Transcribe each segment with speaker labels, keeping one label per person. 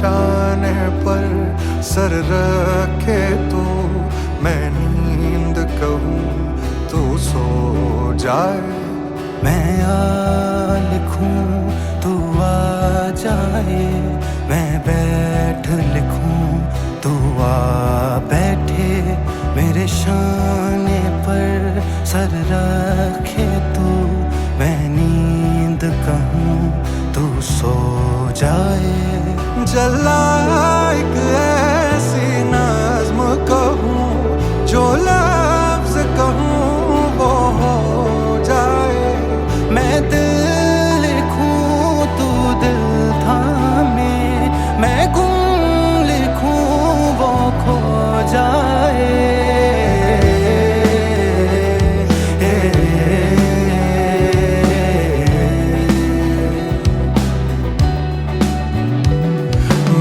Speaker 1: शाने पर सर रखे तू, मैं नींद कहूँ तू सो जाए।
Speaker 2: मैं आ लिखूं तू आ जाए, मैं बैठ लिखूं तू आ बैठे, मेरे शाने पर सर रखे तू, मैं नींद कहूँ तू सो जाए।
Speaker 1: जला एक ऐसी नज़्म कहूँ, जो लफ्ज़ कहूँ वो हो जाए।
Speaker 2: मैं दिल लिखूं तू दिल थामे, मैं गुम लिखूं वो खो जाए।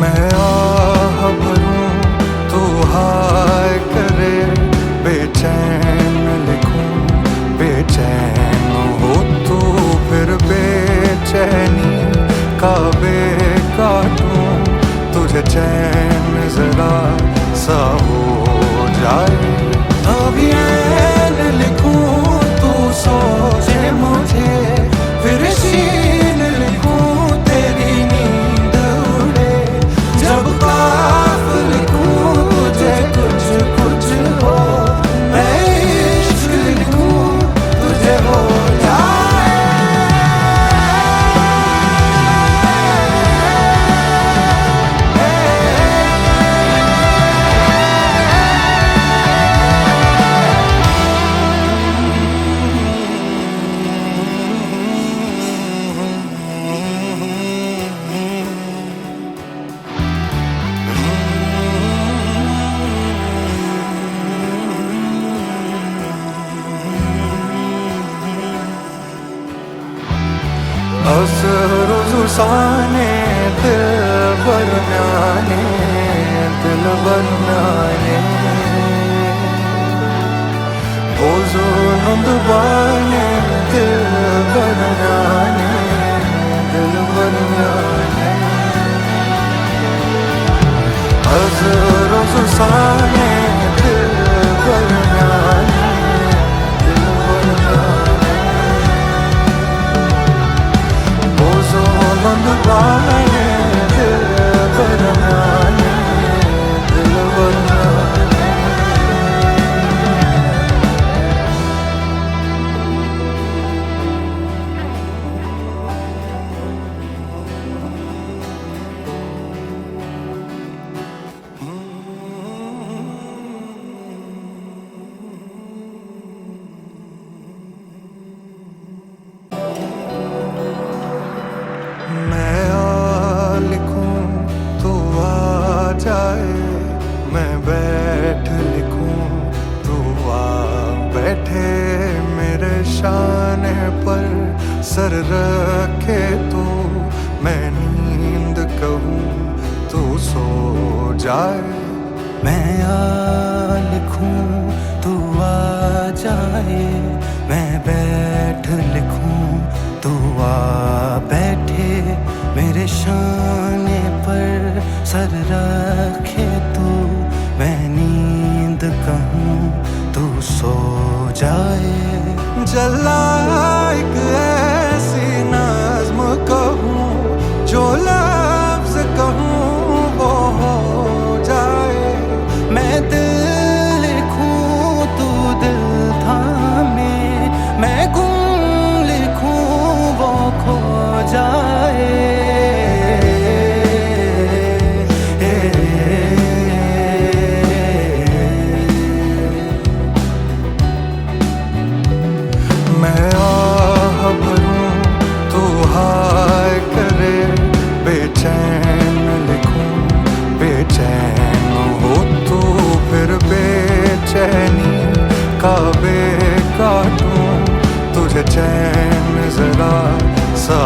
Speaker 1: मैं आह भरूं तू हाय करे, बेचैन लिखूं बेचैन हो तू, फिर बेचैनी का काटूं, तुझे चैन जरा सा हो जाए।
Speaker 2: अभी ऐन लिखूं तू सोचे मुझे, फिर शीन लिखूं तेरी नींद उड़े, जब काफ लिखूं तुझे कुछ कुछ हो, मैं इश्क लिखूं तुझे हो जाए।
Speaker 1: असरुसाने दिल बरनाने, दिल बरनाने नुंदवाने, दिल बरनाने, दिल बरनाने असरुसाने दिल बरनाने, दिल बरनाने नंदवाने, दिल बरनाने, दिल बरनाने। मैं आ लिखूं तू आ जाए, मैं बैठ लिखूं तू आ बैठे, मेरे शाने पर सर रखे तू, मैं नींद कहूँ तू सो जाए।
Speaker 2: मैं आ लिखूं तू आ जाए, मैं बैठ लिखूं तू आ बैठे, मेरे शाने पर सर रखे तू, मैं नींद कहूँ तू सो जाए।
Speaker 1: जला एक ऐसी नज़्म कहूँ, जो लफ्ज़ कहूँ वो हो जाए।
Speaker 2: मैं दिल लिखूं तू दिल थामे, मैं गुम लिखूं वो खो जाए।
Speaker 1: मैं आह भरूं तू हाय करे, बेचैन लिखूं बेचैन हो तू, फिर बेचैनी का काटूं, तुझे चैन जरा सा